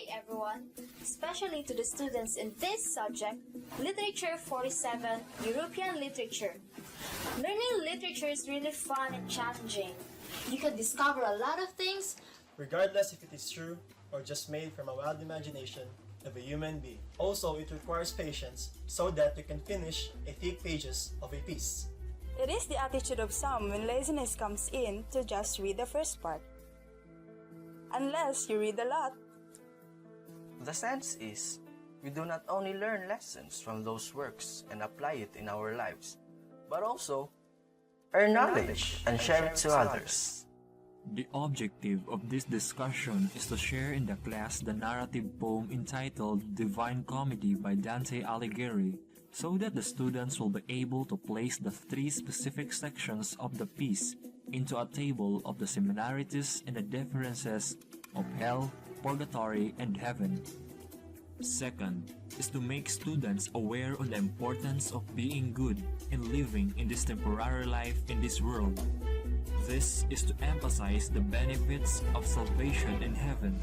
Hi everyone, especially to the students in this subject, Literature 47, European Literature. Learning literature is really fun and challenging. You can discover a lot of things, regardless if it is true or just made from a wild imagination of a human being. Also, it requires patience so that you can finish a thick pages of a piece. It is the attitude of some when laziness comes in to just read the first part. Unless you read a lot. The sense is, we do not only learn lessons from those works and apply it in our lives, but also earn knowledge and share it to others. The objective of this discussion is to share in the class the narrative poem entitled Divine Comedy by Dante Alighieri, so that the students will be able to place the three specific sections of the piece into a table of the similarities and the differences of hell, purgatory, and heaven. Second is to make students aware of the importance of being good and living in this temporary life in this world. This is to emphasize the benefits of salvation in heaven,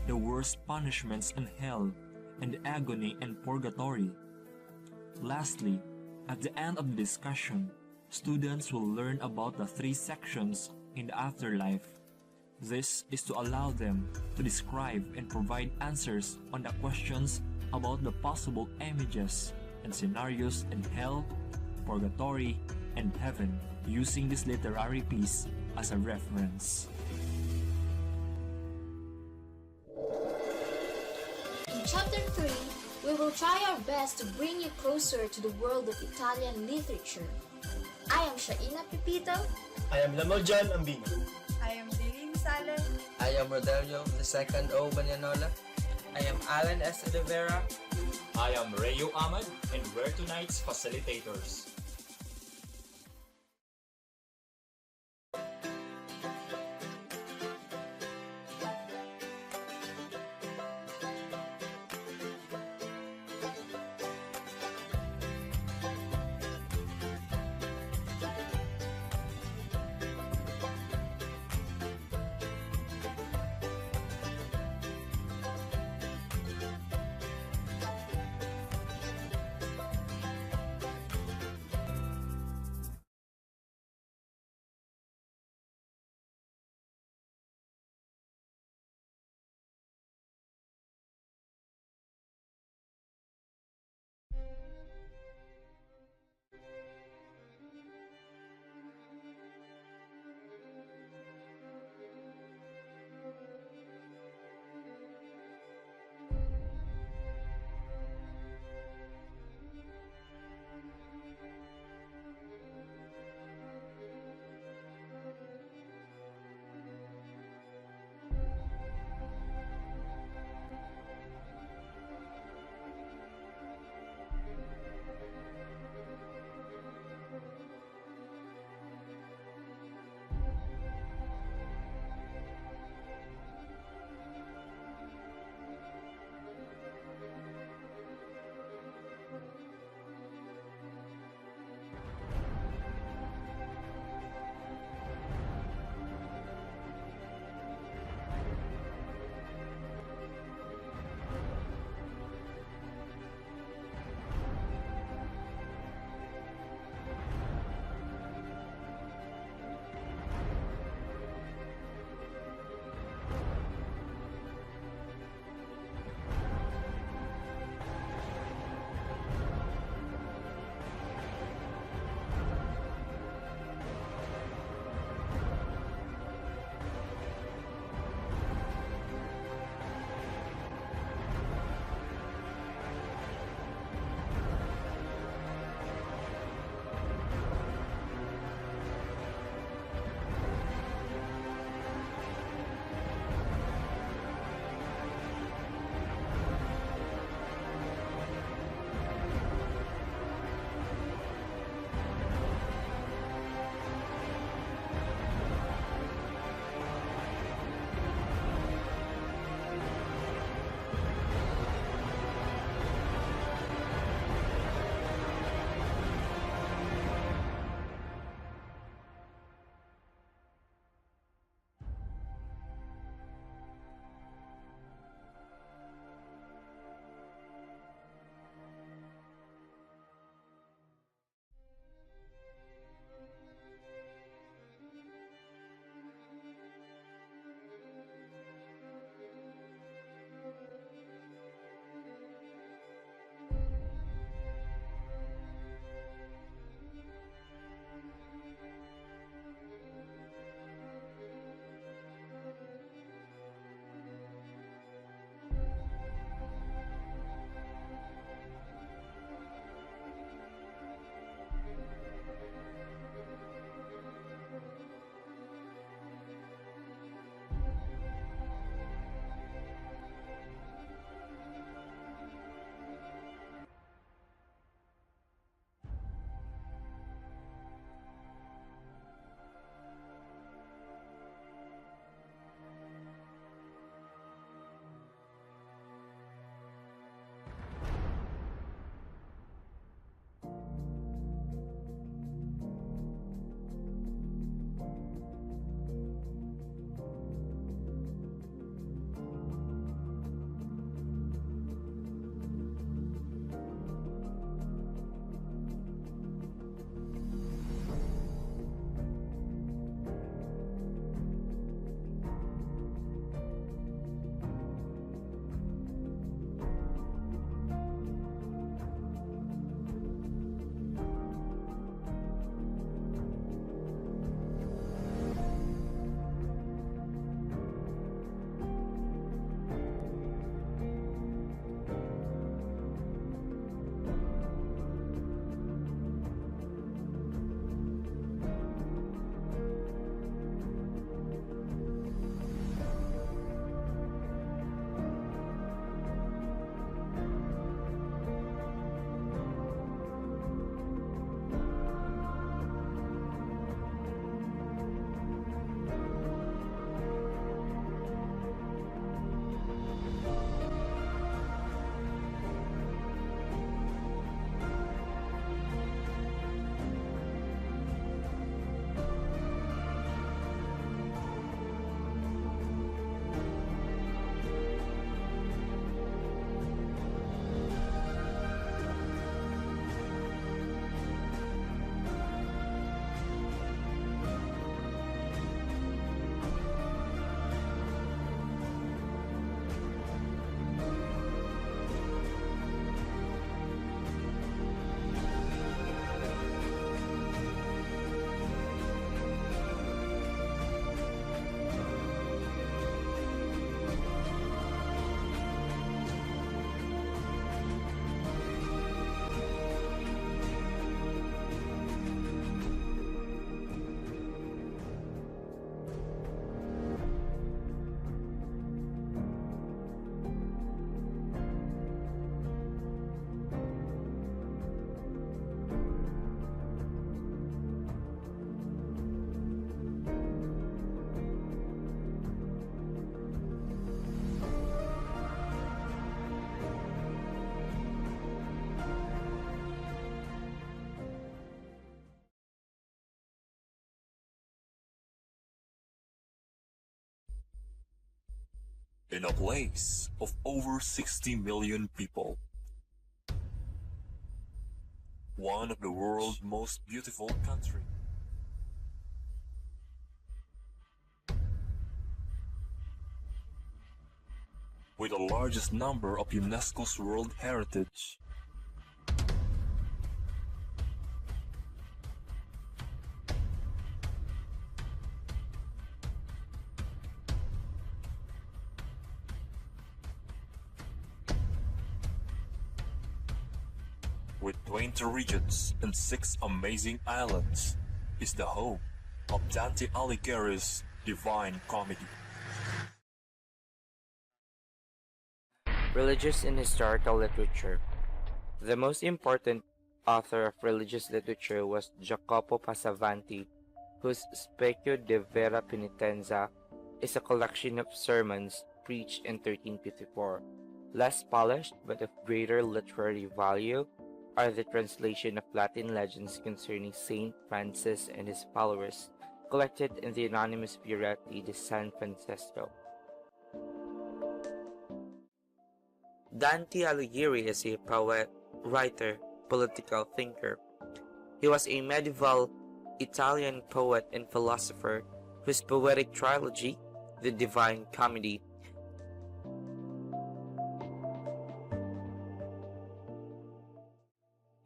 the worst punishments in hell, and the agony in purgatory. Lastly, at the end of the discussion, students will learn about the three sections in the afterlife. This is to allow them to describe and provide answers on the questions about the possible images and scenarios in hell, purgatory, and heaven, using this literary piece as a reference. In Chapter 3, we will try our best to bring you closer to the world of Italian literature. I am Shaina Pepito. I am Lamoljan Ambino. I am Lilin Salen. I am Rodelio II Bananola. I am Alan S. Elevera. I am Rayo Ahmad, and we're tonight's facilitators. in a place of over 60 million people. One of the world's most beautiful countries. With the largest number of UNESCO's World Heritage. With 20 regions and 6 amazing islands, is the home of Dante Alighieri's Divine Comedy. Religious and historical literature. The most important author of religious literature was Jacopo Passavanti, whose Specchio de Vera Penitenza is a collection of sermons preached in 1354. Less polished but of greater literary value are the translation of Latin legends concerning Saint Francis and his followers, collected in the anonymous Buretti de San Francesco. Dante Alighieri is a poet, writer, political thinker. He was a medieval Italian poet and philosopher whose poetic trilogy, The Divine Comedy,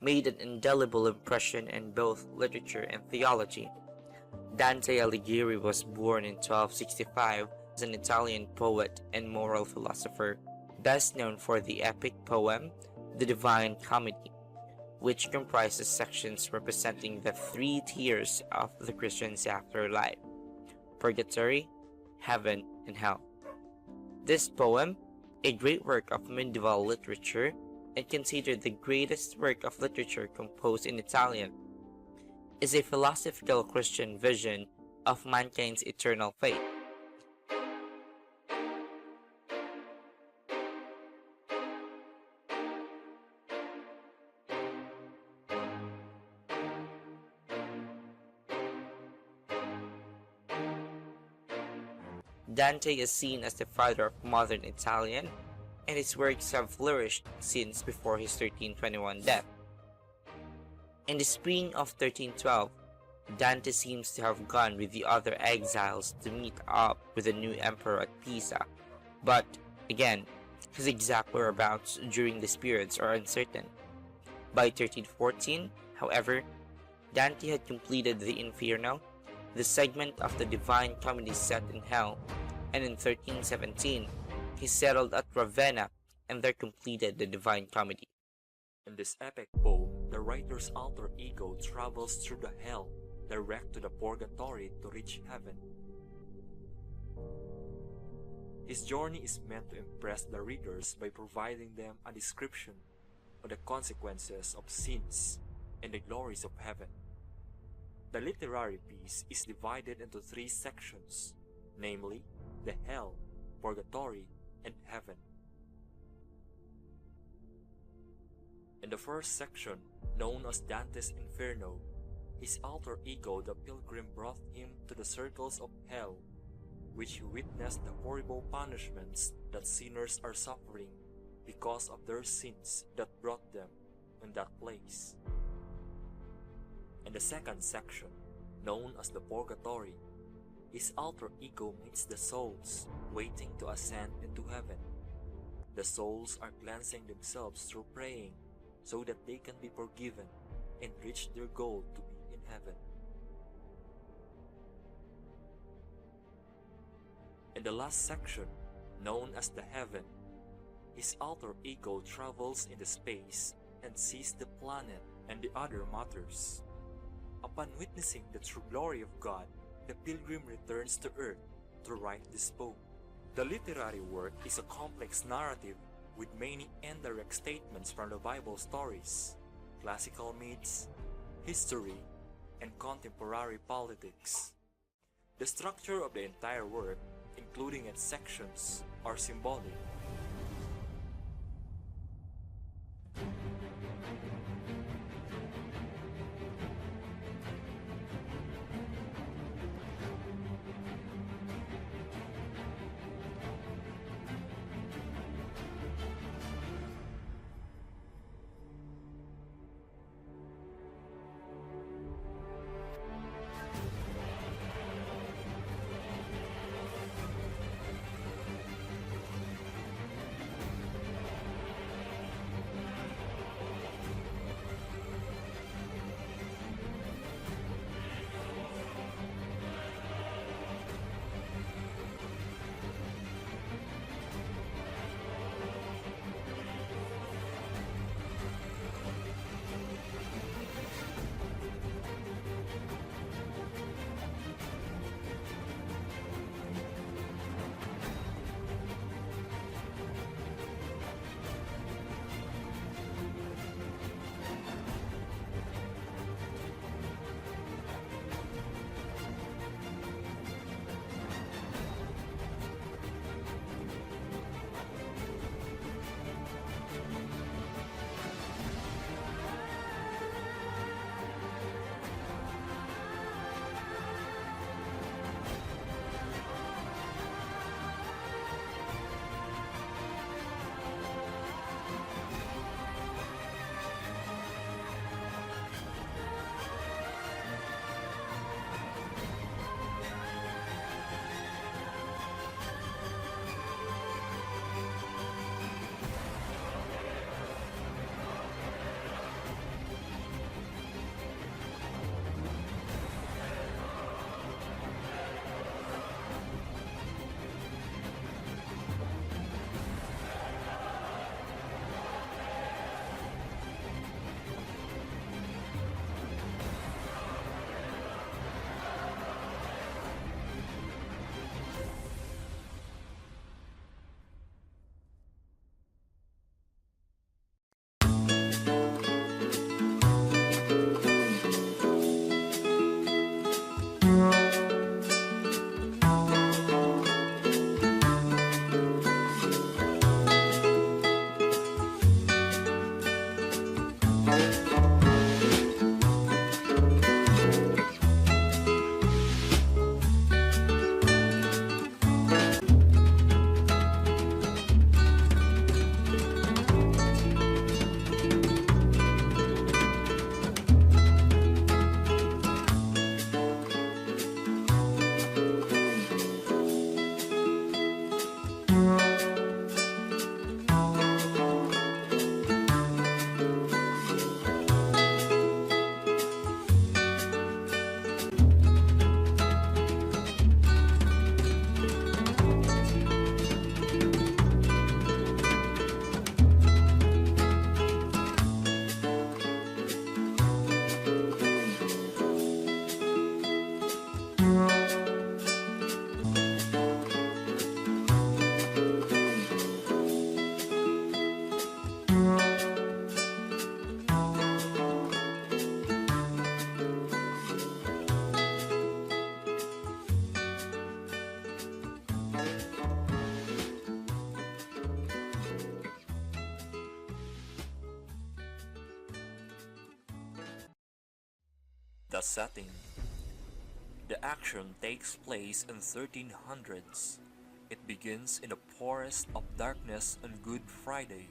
made an indelible impression in both literature and theology. Dante Alighieri was born in 1265 as an Italian poet and moral philosopher, best known for the epic poem The Divine Comedy, which comprises sections representing the 3 tiers of the Christian's afterlife: purgatory, heaven, and hell. This poem, a great work of medieval literature and considered the greatest work of literature composed in Italian, is a philosophical Christian vision of mankind's eternal fate. Dante is seen as the father of modern Italian, and his works have flourished since before his 1321 death. In the spring of 1312, Dante seems to have gone with the other exiles to meet up with the new emperor at Pisa, but again, his exact whereabouts during these periods are uncertain. By 1314, however, Dante had completed the Inferno, the segment of the Divine Comedy set in hell, and in 1317, he settled at Ravenna and there completed the Divine Comedy. In this epic poem, the writer's alter ego travels through the hell, direct to the purgatory to reach heaven. His journey is meant to impress the readers by providing them a description of the consequences of sins and the glories of heaven. The literary piece is divided into 3 sections, namely, the hell, purgatory, and heaven. In the first section, known as Dante's Inferno, his alter ego the pilgrim brought him to the circles of hell, which he witnessed the horrible punishments that sinners are suffering because of their sins that brought them in that place. In the second section, known as the Purgatory, his alter ego meets the souls waiting to ascend into heaven. The souls are cleansing themselves through praying so that they can be forgiven and reach their goal to be in heaven. In the last section, known as the Heaven, his alter ego travels into space and sees the planet and the other matters. Upon witnessing the true glory of God, the pilgrim returns to earth to write this poem. The literary work is a complex narrative with many indirect statements from the Bible stories, classical myths, history, and contemporary politics. The structure of the entire work, including its sections, are symbolic. The setting. The action takes place in 1300s. It begins in the forest of darkness on Good Friday,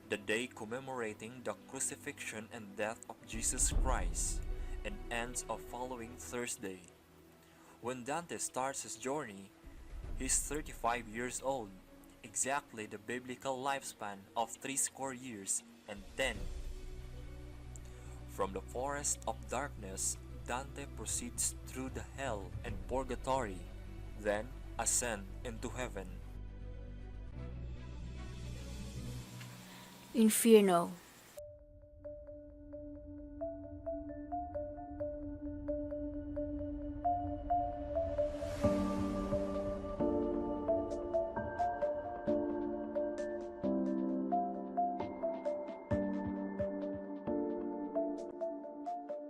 the day commemorating the crucifixion and death of Jesus Christ, and ends the following Thursday. When Dante starts his journey, he is 35 years old, exactly the biblical lifespan of 60 years and 10. From the forest of darkness, Dante proceeds through the hell and purgatory, then ascend into heaven. Inferno.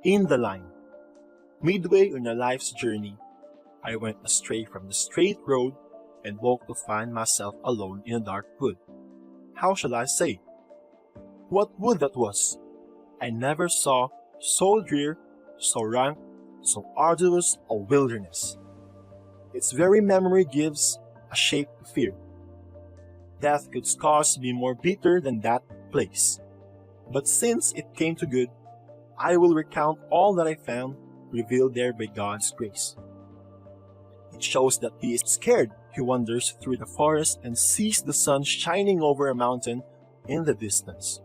In the line. Midway on a life's journey, I went astray from the straight road and woke to find myself alone in a dark wood. How shall I say? What wood that was! I never saw so drear, so rank, so arduous a wilderness. Its very memory gives a shape to fear. Death could scarce be more bitter than that place. But since it came to good, I will recount all that I found, revealed there by God's grace. It shows that he is scared. He wanders through the forest and sees the sun shining over a mountain in the distance.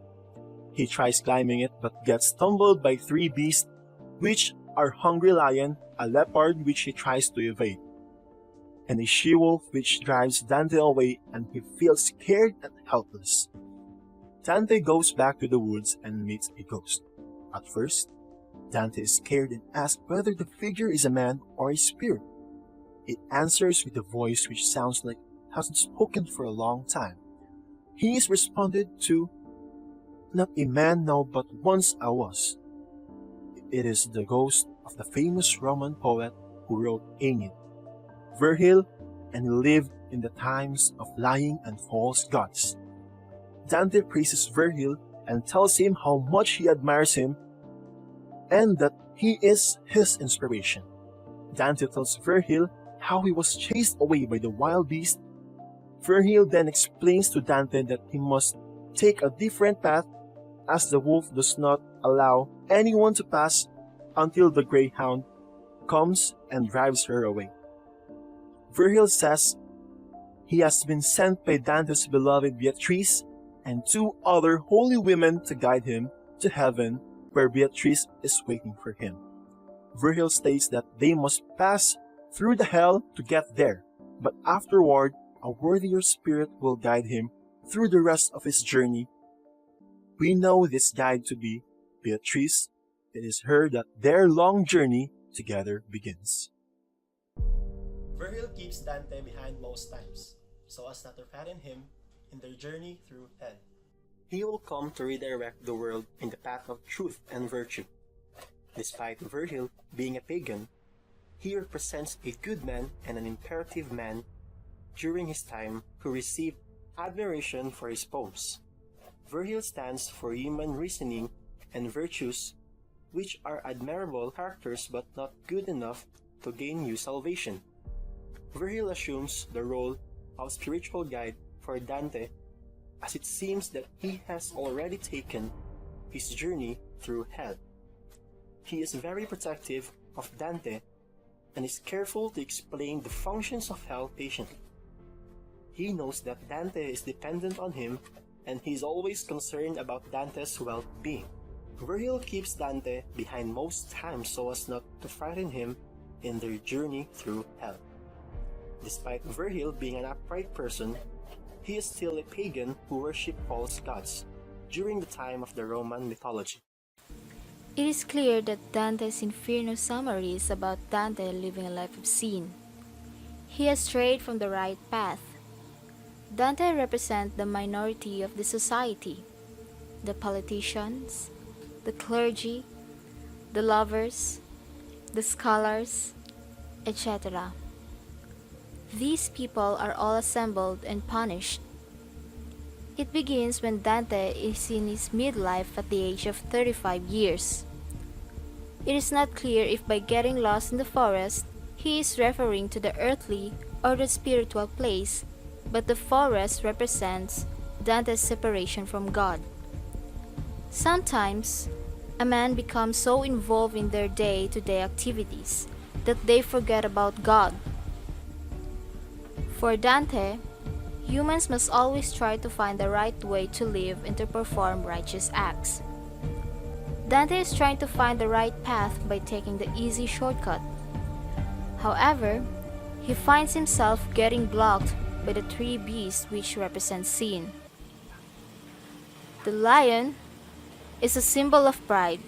He tries climbing it but gets stumbled by 3 beasts, which are hungry lion, a leopard which he tries to evade, and a she-wolf which drives Dante away, and he feels scared and helpless. Dante goes back to the woods and meets a ghost. At first, Dante is scared and asks whether the figure is a man or a spirit. It answers with a voice which sounds like it hasn't spoken for a long time. He is responded to, "Not a man now, but once I was." It is the ghost of the famous Roman poet who wrote Aeneid, Virgil, and he lived in the times of lying and false gods. Dante praises Virgil and tells him how much he admires him and that he is his inspiration. Dante tells Virgil how he was chased away by the wild beast. Virgil then explains to Dante that he must take a different path, as the wolf does not allow anyone to pass until the greyhound comes and drives her away. Virgil says he has been sent by Dante's beloved Beatrice and 2 other holy women to guide him to heaven, where Beatrice is waiting for him. Virgil states that they must pass through the hell to get there, but afterward a worthier spirit will guide him through the rest of his journey. We know this guide to be Beatrice. It is her that their long journey together begins. Virgil keeps Dante behind most times, so as not to frighten him in their journey through hell. He will come to redirect the world in the path of truth and virtue. Despite Virgil being a pagan, he represents a good man and an imperative man during his time who received admiration for his poems. Virgil stands for human reasoning and virtues, which are admirable characters but not good enough to gain you salvation. Virgil assumes the role of spiritual guide for Dante, as it seems that he has already taken his journey through hell. He is very protective of Dante and is careful to explain the functions of hell patiently. He knows that Dante is dependent on him, and he is always concerned about Dante's well-being. Virgil keeps Dante behind most times so as not to frighten him in their journey through hell. Despite Virgil being an upright person, he is still a pagan who worshipped false gods during the time of the Roman mythology. It is clear that Dante's Inferno summary is about Dante living a life of sin. He has strayed from the right path. Dante represents the minority of the society, the politicians, the clergy, the lovers, the scholars, etc. These people are all assembled and punished. It begins when Dante is in his midlife at the age of 35 years. It is not clear if by getting lost in the forest, he is referring to the earthly or the spiritual place, but the forest represents Dante's separation from God. Sometimes, a man becomes so involved in their day-to-day activities that they forget about God. For Dante, humans must always try to find the right way to live and to perform righteous acts. Dante is trying to find the right path by taking the easy shortcut. However, he finds himself getting blocked by the three beasts which represent sin. The lion is a symbol of pride,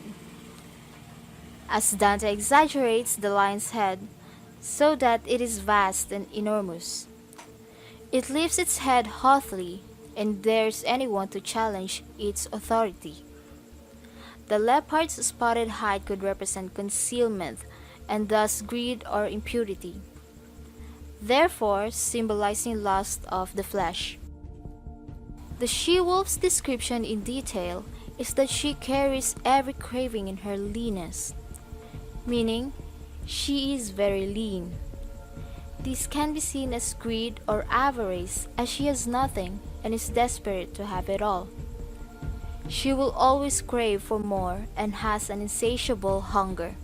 as Dante exaggerates the lion's head so that it is vast and enormous. It lifts its head haughtily and dares anyone to challenge its authority. The leopard's spotted hide could represent concealment and thus greed or impurity, therefore symbolizing lust of the flesh. The she-wolf's description in detail is that she carries every craving in her leanness, meaning she is very lean. This can be seen as greed or avarice, as she has nothing and is desperate to have it all. She will always crave for more and has an insatiable hunger.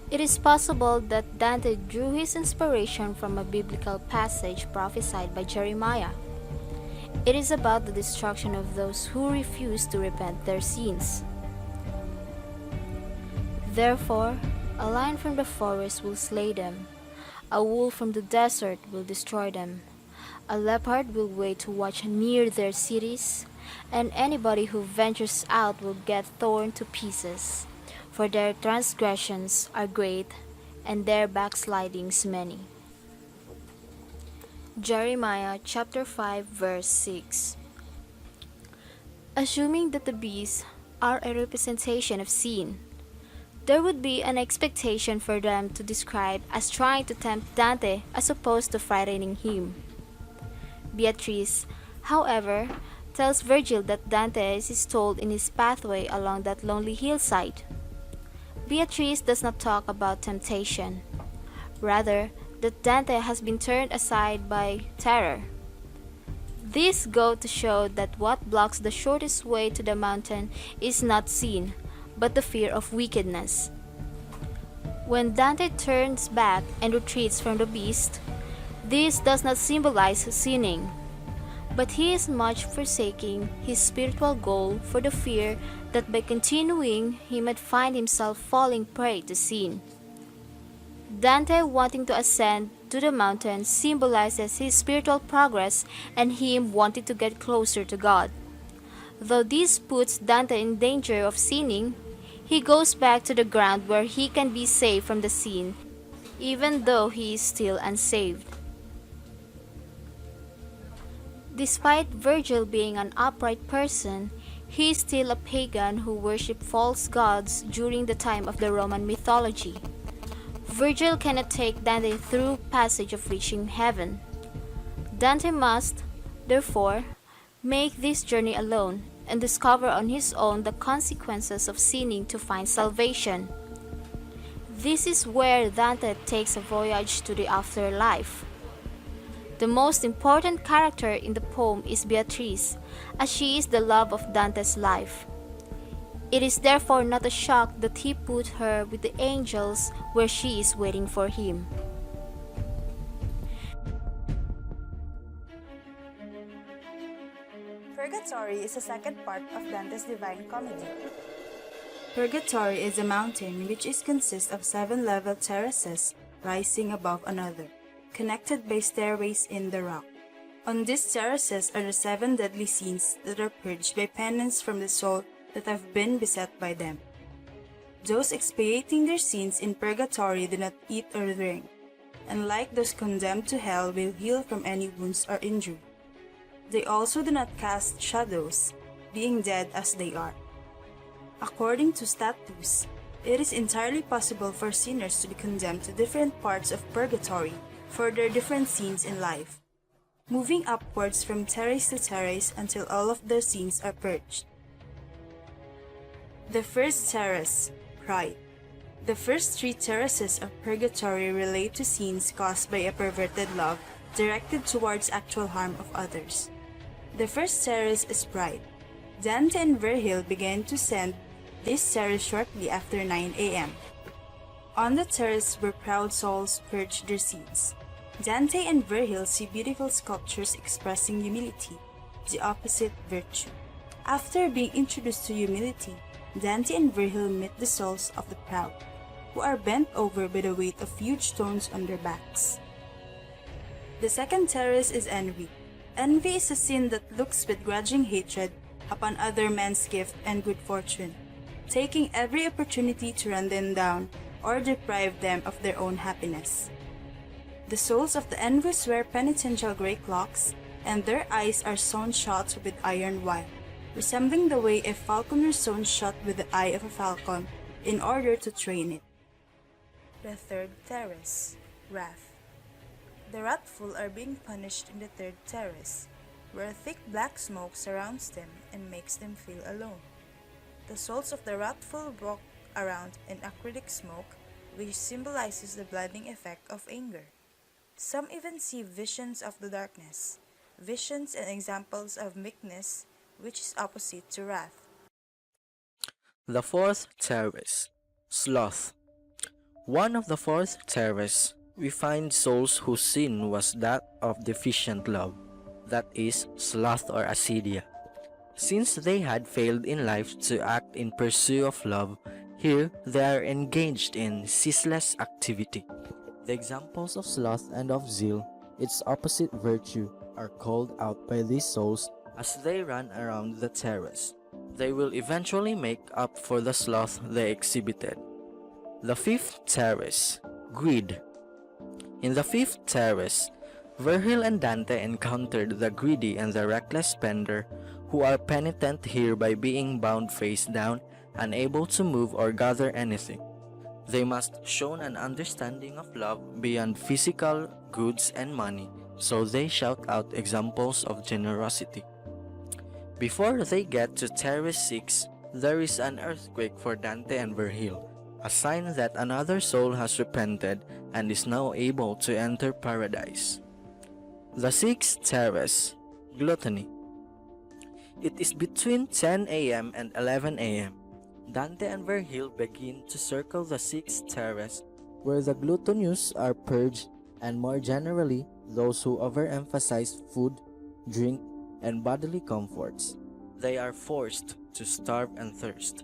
It is possible that Dante drew his inspiration from a biblical passage prophesied by Jeremiah. It is about the destruction of those who refuse to repent their sins. Therefore, a lion from the forest will slay them, a wolf from the desert will destroy them, a leopard will wait to watch near their cities, and anybody who ventures out will get torn to pieces, for their transgressions are great, and their backslidings many. Jeremiah chapter 5 verse 6. Assuming that the beasts are a representation of sin, there would be an expectation for them to describe as trying to tempt Dante as opposed to frightening him. Beatrice, however, tells Virgil that Dante is told in his pathway along that lonely hillside. Beatrice does not talk about temptation, rather that Dante has been turned aside by terror. These go to show that what blocks the shortest way to the mountain is not sin, but the fear of wickedness. When Dante turns back and retreats from the beast, this does not symbolize sinning, but he is much forsaking his spiritual goal for the fear that by continuing he might find himself falling prey to sin. Dante wanting to ascend to the mountain symbolizes his spiritual progress and him wanting to get closer to God. Though this puts Dante in danger of sinning, he goes back to the ground where he can be saved from the sin, even though he is still unsaved. Despite Virgil being an upright person, he is still a pagan who worshipped false gods during the time of the Roman mythology. Virgil cannot take Dante through passage of reaching heaven. Dante must, therefore, make this journey alone and discover on his own the consequences of sinning to find salvation. This is where Dante takes a voyage to the afterlife. The most important character in the poem is Beatrice, as she is the love of Dante's life. It is therefore not a shock that he put her with the angels where she is waiting for him. Purgatory is the second part of Dante's Divine Comedy. Purgatory is a mountain which consists of 7 level terraces rising above another, connected by stairways in the rock. On these terraces are the 7 deadly sins that are purged by penance from the soul that have been beset by them. Those expiating their sins in purgatory do not eat or drink, and like those condemned to hell will heal from any wounds or injury. They also do not cast shadows, being dead as they are. According to statues, it is entirely possible for sinners to be condemned to different parts of purgatory for their different sins in life, moving upwards from terrace to terrace until all of their sins are purged. The first terrace, pride. The first three terraces of purgatory relate to scenes caused by a perverted love directed towards actual harm of others. The first terrace is pride. Dante and Virgil began to ascend this terrace shortly after 9 a.m. On the terrace where proud souls purged their sins. Dante and Virgil see beautiful sculptures expressing humility, the opposite virtue. After being introduced to humility, Dante and Virgil meet the souls of the proud, who are bent over by the weight of huge stones on their backs. The second terrace is envy. Envy is a sin that looks with grudging hatred upon other men's gift and good fortune, taking every opportunity to run them down or deprive them of their own happiness. The souls of the envious wear penitential grey clocks, and their eyes are sewn shut with iron wire, resembling the way a falconer sewn shut with the eye of a falcon in order to train it. The third terrace, wrath. The wrathful are being punished in the third terrace, where thick black smoke surrounds them and makes them feel alone. The souls of the wrathful walk around in acrylic smoke, which symbolizes the blinding effect of anger. Some even see visions of the darkness, visions and examples of meekness, which is opposite to wrath. The fourth terrace, sloth. One of the fourth terrace, we find souls whose sin was that of deficient love, that is, sloth or acedia. Since they had failed in life to act in pursuit of love, here they are engaged in ceaseless activity. The examples of sloth and of zeal, its opposite virtue, are called out by these souls as they run around the terrace. They will eventually make up for the sloth they exhibited. The fifth terrace, greed. In the fifth terrace, Virgil and Dante encountered the greedy and the reckless spender, who are penitent here by being bound face down, unable to move or gather anything. They must show an understanding of love beyond physical goods and money, so they shout out examples of generosity. Before they get to Terrace 6, there is an earthquake for Dante and Virgil, a sign that another soul has repented and is now able to enter paradise. The sixth terrace, gluttony. It is between 10 a.m. and 11 a.m. Dante and Virgil begin to circle the sixth terrace, where the gluttonous are purged, and more generally, those who overemphasize food, drink, and bodily comforts. They are forced to starve and thirst.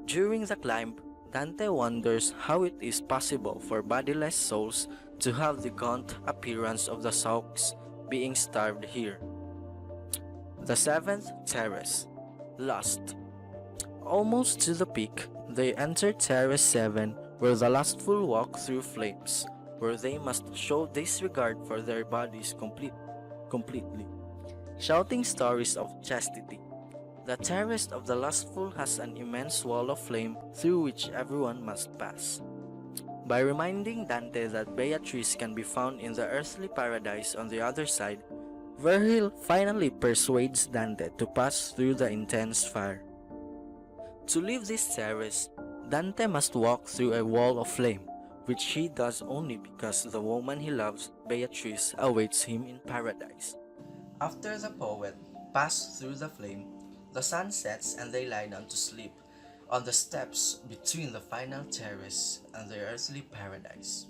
During the climb, Dante wonders how it is possible for bodiless souls to have the gaunt appearance of the sulks being starved here. The seventh terrace, lust. Almost to the peak, they enter Terrace 7, where the lustful walk through flames, where they must show disregard for their bodies completely, shouting stories of chastity. The terrace of the lustful has an immense wall of flame through which everyone must pass. By reminding Dante that Beatrice can be found in the earthly paradise on the other side, Virgil finally persuades Dante to pass through the intense fire. To leave this terrace, Dante must walk through a wall of flame, which he does only because the woman he loves, Beatrice, awaits him in paradise. After the poet passed through the flame, the sun sets and they lie down to sleep on the steps between the final terrace and the earthly paradise.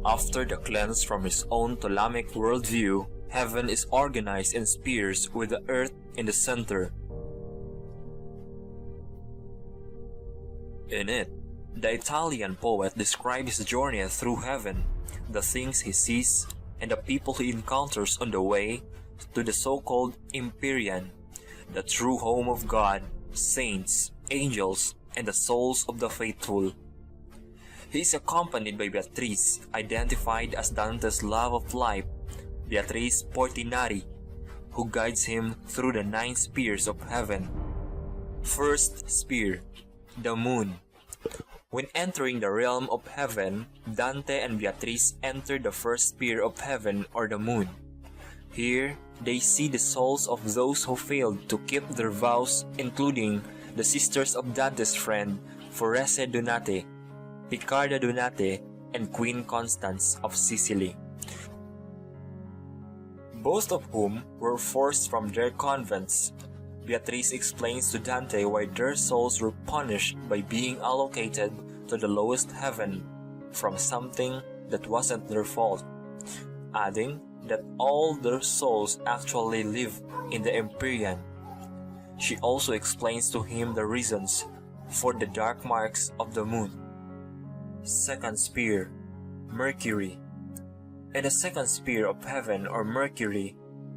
After the cleanse from his own Ptolemaic worldview, heaven is organized in spheres with the earth in the center. In it, the Italian poet describes his journey through heaven, the things he sees, and the people he encounters on the way to the so-called Empyrean, the true home of God, saints, angels, and the souls of the faithful. He is accompanied by Beatrice, identified as Dante's love of life, Beatrice Portinari, who guides him through the 9 spheres of heaven. First Spear, the Moon. When entering the realm of heaven, Dante and Beatrice enter the first sphere of heaven, or the moon. Here, they see the souls of those who failed to keep their vows, including the sisters of Dante's friend, Forese Donate, Picarda Donate, and Queen Constance of Sicily, both of whom were forced from their convents. Beatrice explains to Dante why their souls were punished by being allocated to the lowest heaven from something that wasn't their fault, adding that all their souls actually live in the Empyrean. She also explains to him the reasons for the dark marks of the moon. Second Spear, Mercury. In the second sphere of heaven, or Mercury,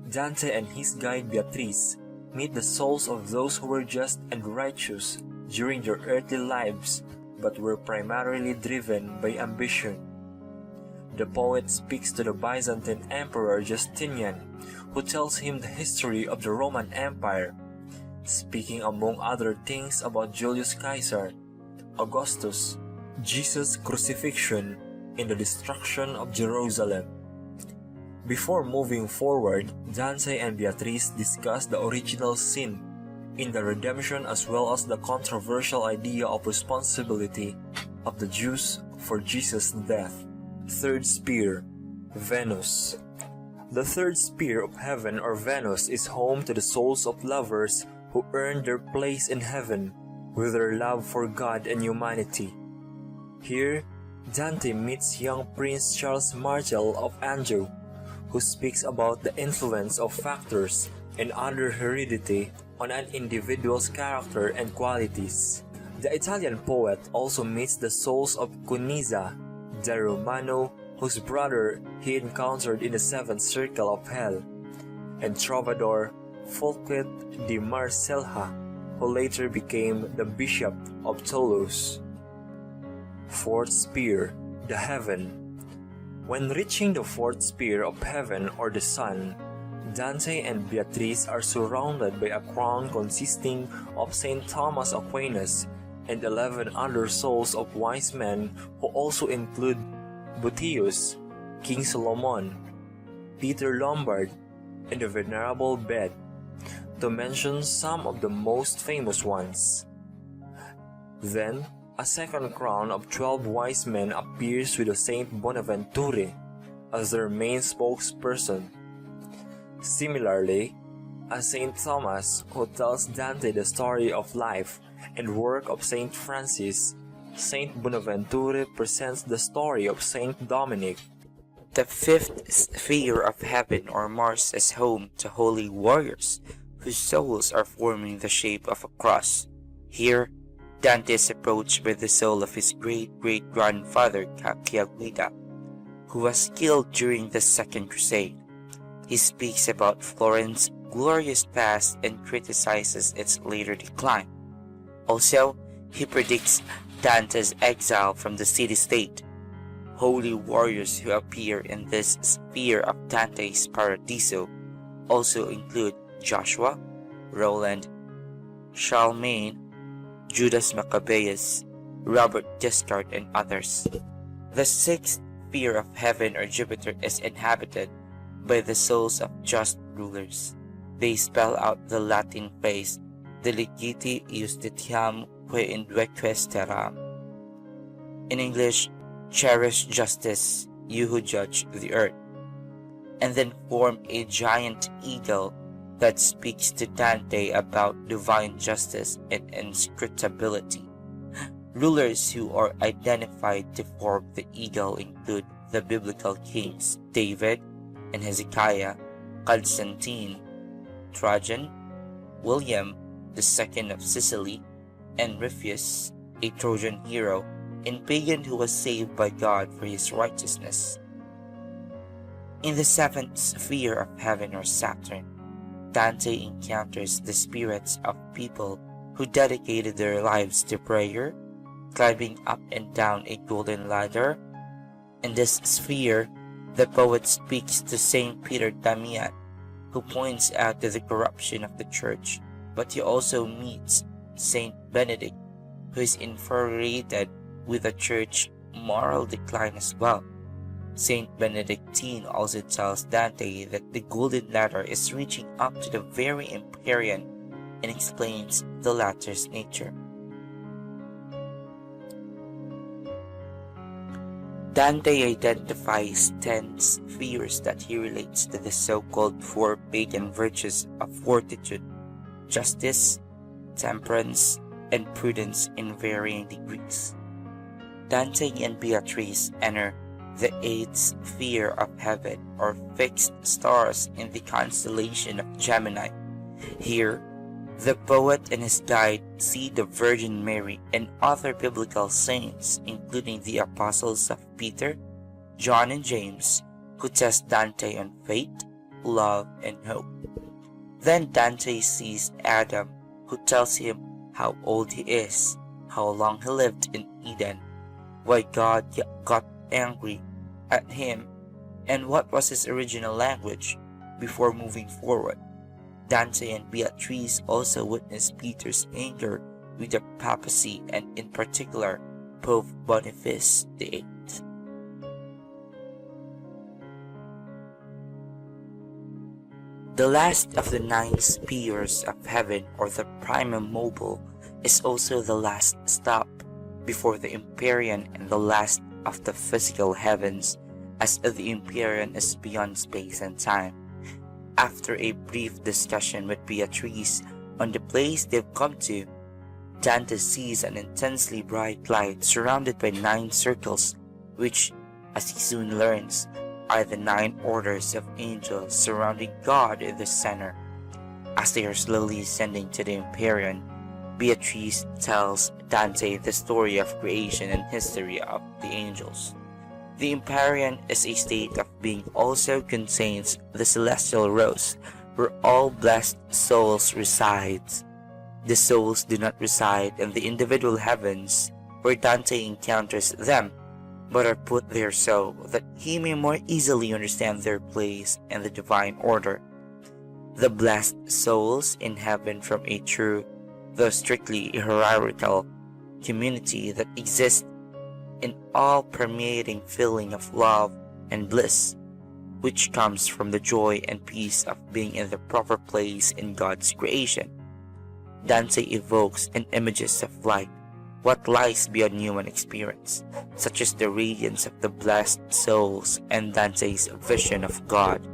Dante and his guide Beatrice meet the souls of those who were just and righteous during their earthly lives but were primarily driven by ambition. The poet speaks to the Byzantine Emperor Justinian, who tells him the history of the Roman Empire, speaking among other things about Julius Caesar, Augustus, Jesus' crucifixion, and the destruction of Jerusalem. Before moving forward, Dante and Beatrice discuss the original sin in the redemption as well as the controversial idea of responsibility of the Jews for Jesus' death. Third Spear, Venus. The third sphere of heaven, or Venus, is home to the souls of lovers who earn their place in heaven with their love for God and humanity. Here, Dante meets young Prince Charles Martel of Anjou, who speaks about the influence of factors and other heredity on an individual's character and qualities. The Italian poet also meets the souls of Cunizza, the Romano whose brother he encountered in the seventh circle of hell, and troubadour Folquet de Marcelha, who later became the Bishop of Toulouse. Fourth Spear, the Heaven. When reaching the fourth sphere of heaven, or the sun, Dante and Beatrice are surrounded by a crown consisting of Saint Thomas Aquinas and 11 other souls of wise men who also include Boethius, King Solomon, Peter Lombard, and the Venerable Bede, to mention some of the most famous ones. Then, a second crown of 12 wise men appears with Saint Bonaventure as their main spokesperson. Similarly, a Saint Thomas who tells Dante the story of life and work of Saint Francis, Saint Bonaventure presents the story of Saint Dominic. The fifth sphere of heaven, or Mars, is home to holy warriors whose souls are forming the shape of a cross. Here, Dante is approached by the soul of his great-great-grandfather Cacciaguida, who was killed during the Second Crusade. He speaks about Florence's glorious past and criticizes its later decline. Also, he predicts Dante's exile from the city-state. Holy warriors who appear in this sphere of Dante's Paradiso also include Joshua, Roland, Charlemagne, Judas Maccabeus, Robert Guiscard, and others. The sixth sphere of heaven, or Jupiter, is inhabited by the souls of just rulers. They spell out the Latin phrase Deliciti justitiam que indueques terram. In English, cherish justice, you who judge the earth, and then form a giant eagle that speaks to Dante about divine justice and inscrutability. Rulers who are identified to form the eagle include the biblical kings David and Hezekiah, Constantine, Trajan, William II of Sicily, and Rufus, a Trojan hero and pagan who was saved by God for his righteousness. In the seventh sphere of heaven, or Saturn, Dante encounters the spirits of people who dedicated their lives to prayer, climbing up and down a golden ladder. In this sphere, the poet speaks to Saint Peter Damian, who points out to the corruption of the church, but he also meets Saint Benedict, who is infuriated with the church moral decline as well. Saint Benedictine also tells Dante that the golden ladder is reaching up to the very Empyrean and explains the latter's nature. Dante identifies 10 spheres that he relates to the so-called four pagan virtues of fortitude, justice, temperance, and prudence in varying degrees. Dante and Beatrice enter the 8th sphere of heaven, or fixed stars in the constellation of Gemini. Here, the poet and his guide see the Virgin Mary and other biblical saints, including the apostles of Peter, John, and James, who test Dante on faith, love, and hope. Then Dante sees Adam, who tells him how old he is, how long he lived in Eden, why God got angry at him, and what was his original language before moving forward. Dante and Beatrice also witness Peter's anger with the papacy and in particular Pope Boniface VIII. The last of the 9 spheres of heaven, or the primum mobile, is also the last stop before the Empyrean and the last of the physical heavens, as the Empyrean is beyond space and time. After a brief discussion with Beatrice on the place they've come to, Dante sees an intensely bright light surrounded by 9 circles, which, as he soon learns, are the 9 orders of angels surrounding God in the center. As they are slowly ascending to the Empyrean, Beatrice tells Dante the story of creation and history of the angels. The Empyrean is a state of being also contains the celestial rose, where all blessed souls reside. The souls do not reside in the individual heavens, where Dante encounters them, but are put there so that he may more easily understand their place in the divine order. The blessed souls in heaven from a true, though strictly hierarchical, community that exists in all-permeating feeling of love and bliss, which comes from the joy and peace of being in the proper place in God's creation. Dante evokes in images of light what lies beyond human experience, such as the radiance of the blessed souls and Dante's vision of God.